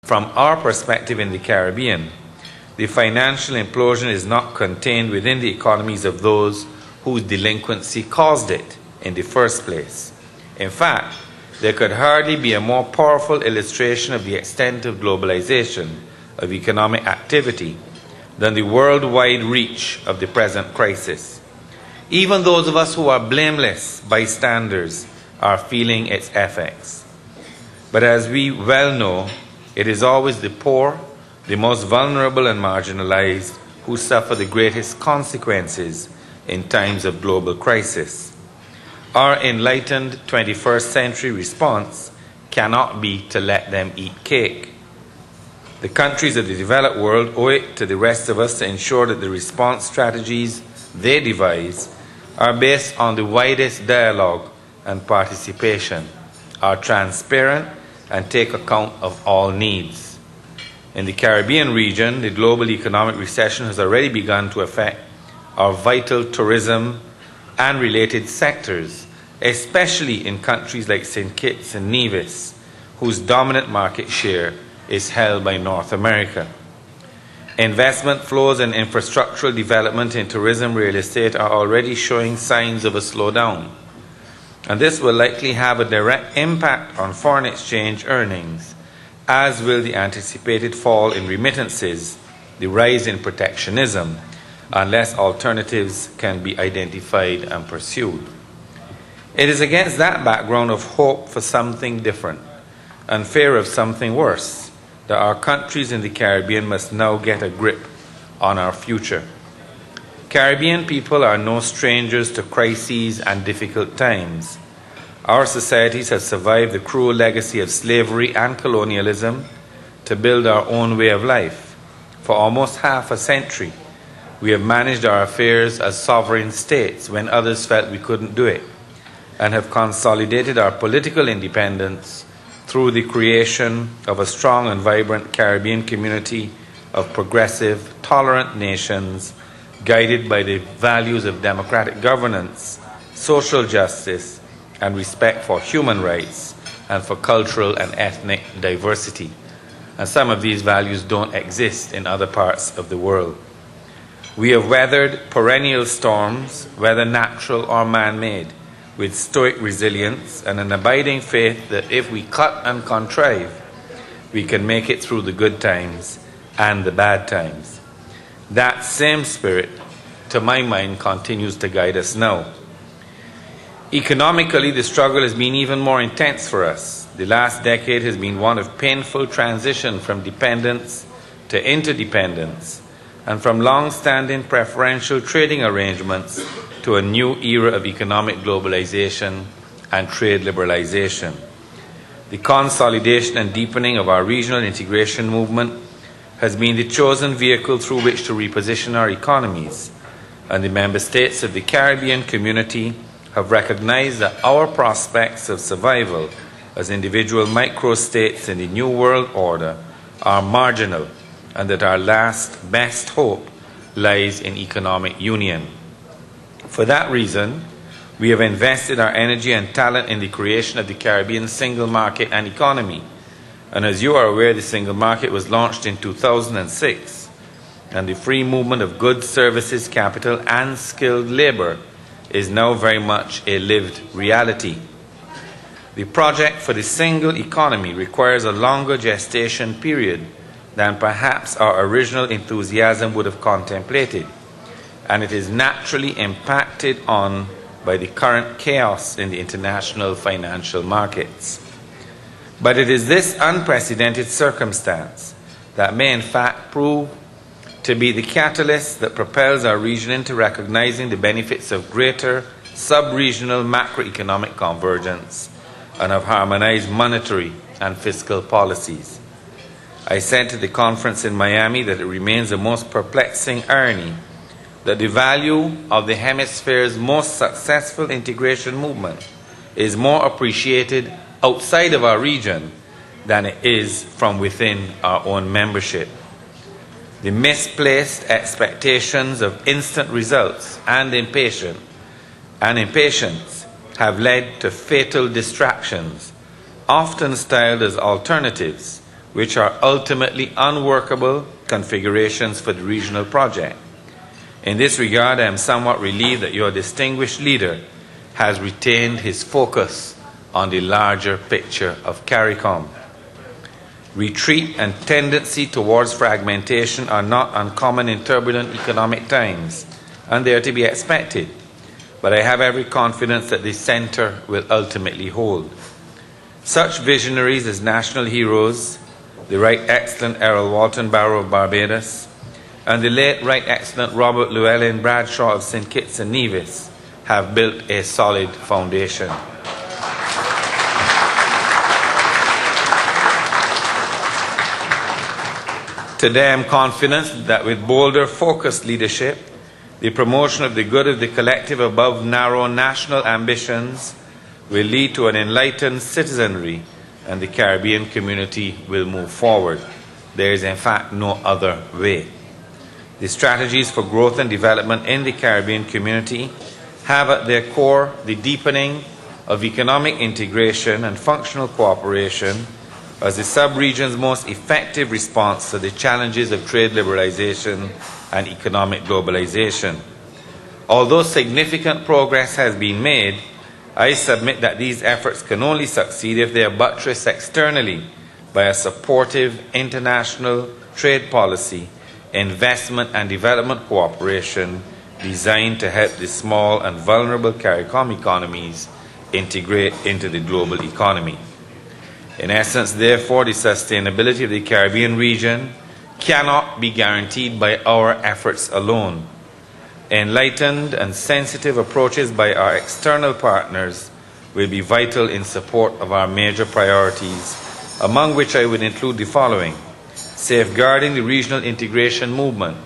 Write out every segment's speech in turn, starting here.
From our perspective in the Caribbean, the financial implosion is not contained within the economies of those whose delinquency caused it in the first place. In fact, there could hardly be a more powerful illustration of the extent of globalization of economic activity than the worldwide reach of the present crisis. Even those of us who are blameless bystanders are feeling its effects. But as we well know, it is always the poor, the most vulnerable and marginalized, who suffer the greatest consequences in times of global crisis. Our enlightened 21st century response cannot be to let them eat cake. The countries of the developed world owe it to the rest of us to ensure that the response strategies they devise are based on the widest dialogue and participation, are transparent, and take account of all needs. In the Caribbean region, the global economic recession has already begun to affect our vital tourism and related sectors, especially in countries like St. Kitts and Nevis, whose dominant market share is held by North America. Investment flows and infrastructural development in tourism real estate are already showing signs of a slowdown, and this will likely have a direct impact on foreign exchange earnings, as will the anticipated fall in remittances, the rise in protectionism, unless alternatives can be identified and pursued. It is against that background of hope for something different and fear of something worse that our countries in the Caribbean must now get a grip on our future. Caribbean people are no strangers to crises and difficult times. Our societies have survived the cruel legacy of slavery and colonialism to build our own way of life. For almost half a century, we have managed our affairs as sovereign states when others felt we couldn't do it, and have consolidated our political independence through the creation of a strong and vibrant Caribbean community of progressive, tolerant nations guided by the values of democratic governance, social justice, and respect for human rights and for cultural and ethnic diversity. And some of these values don't exist in other parts of the world. We have weathered perennial storms, whether natural or man-made, with stoic resilience and an abiding faith that if we cut and contrive, we can make it through the good times and the bad times. That same spirit, to my mind, continues to guide us now. Economically, the struggle has been even more intense for us. The last decade has been one of painful transition from dependence to interdependence, and from long-standing preferential trading arrangements to a new era of economic globalization and trade liberalization. The consolidation and deepening of our regional integration movement has been the chosen vehicle through which to reposition our economies, and the member states of the Caribbean community have recognized that our prospects of survival as individual microstates in the New World Order are marginal, and that our last best hope lies in economic union. For that reason, we have invested our energy and talent in the creation of the Caribbean single market and economy. And as you are aware, the single market was launched in 2006, and the free movement of goods, services, capital, and skilled labor is now very much a lived reality. The project for the single economy requires a longer gestation period than perhaps our original enthusiasm would have contemplated, and it is naturally impacted on by the current chaos in the international financial markets. But it is this unprecedented circumstance that may in fact prove to be the catalyst that propels our region into recognizing the benefits of greater sub-regional macroeconomic convergence and of harmonized monetary and fiscal policies. I said to the conference in Miami that it remains the most perplexing irony that the value of the hemisphere's most successful integration movement is more appreciated outside of our region than it is from within our own membership. The misplaced expectations of instant results and impatience have led to fatal distractions, often styled as alternatives, which are ultimately unworkable configurations for the regional project. In this regard, I am somewhat relieved that your distinguished leader has retained his focus on the larger picture of CARICOM. Retreat and tendency towards fragmentation are not uncommon in turbulent economic times, and they are to be expected. But I have every confidence that the centre will ultimately hold. Such visionaries as national heroes, the Right Excellent Errol Walton Barrow of Barbados, and the late Right Excellent Robert Llewellyn Bradshaw of St. Kitts and Nevis have built a solid foundation. Today I am confident that with bolder, focused leadership, the promotion of the good of the collective above narrow national ambitions will lead to an enlightened citizenry, and the Caribbean community will move forward. There is in fact no other way. The strategies for growth and development in the Caribbean community have at their core the deepening of economic integration and functional cooperation as the sub-region's most effective response to the challenges of trade liberalization and economic globalization. Although significant progress has been made, I submit that these efforts can only succeed if they are buttressed externally by a supportive international trade policy, investment and development cooperation designed to help the small and vulnerable CARICOM economies integrate into the global economy. In essence, therefore, the sustainability of the Caribbean region cannot be guaranteed by our efforts alone. Enlightened and sensitive approaches by our external partners will be vital in support of our major priorities, among which I would include the following: safeguarding the regional integration movement,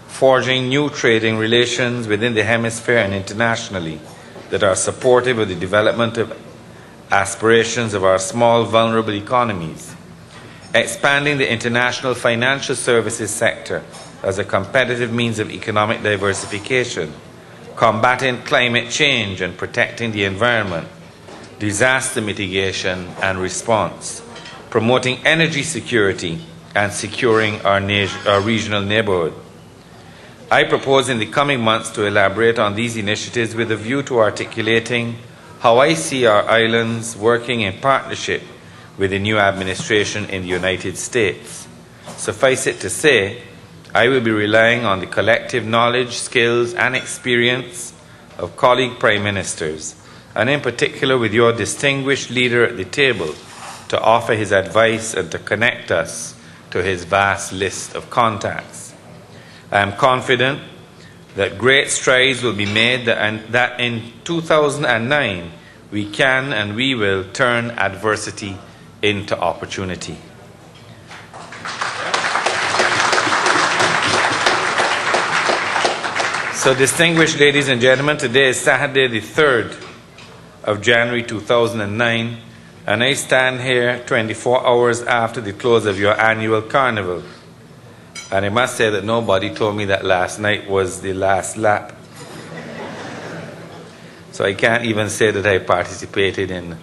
forging new trading relations within the hemisphere and internationally that are supportive of the development of aspirations of our small, vulnerable economies, expanding the international financial services sector as a competitive means of economic diversification, combating climate change and protecting the environment, disaster mitigation and response, promoting energy security and securing our regional neighborhood. I propose in the coming months to elaborate on these initiatives with a view to articulating how I see our islands working in partnership with the new administration in the United States. Suffice it to say, I will be relying on the collective knowledge, skills, and experience of colleague prime ministers, and in particular with your distinguished leader at the table, to offer his advice and to connect us to his vast list of contacts. I am confident that great strides will be made and that in 2009 we can and we will turn adversity into opportunity. So, distinguished ladies and gentlemen, today is Saturday the 3rd of January 2009, and I stand here 24 hours after the close of your annual carnival. And I must say that nobody told me that last night was the last lap. So I can't even say that I participated in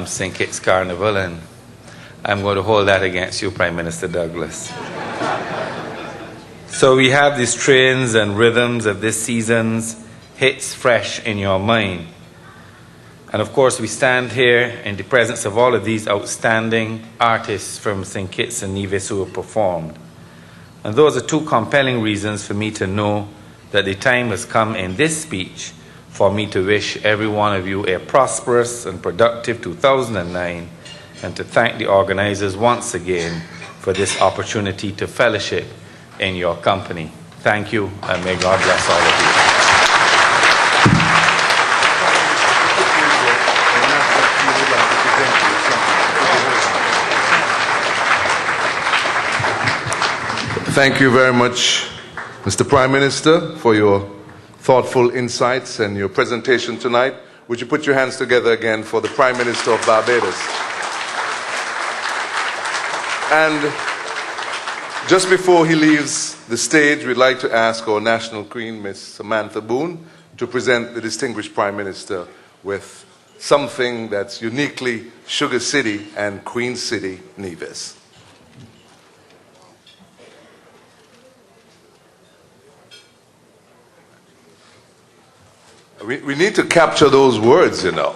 St. Kitts Carnival, and I'm going to hold that against you, Prime Minister Douglas. So we have these strains and rhythms of this season's hits fresh in your mind. And of course, we stand here in the presence of all of these outstanding artists from St. Kitts and Nevis who have performed. And those are two compelling reasons for me to know that the time has come in this speech for me to wish every one of you a prosperous and productive 2009, and to thank the organizers once again for this opportunity to fellowship in your company. Thank you, and may God bless all of you. Thank you very much, Mr. Prime Minister, for your thoughtful insights and your presentation tonight. Would you put your hands together again for the Prime Minister of Barbados? And just before he leaves the stage, we'd like to ask our National Queen, Miss Samantha Boone, to present the distinguished Prime Minister with something that's uniquely Sugar City and Queen City, Nevis. We need to capture those words, you know.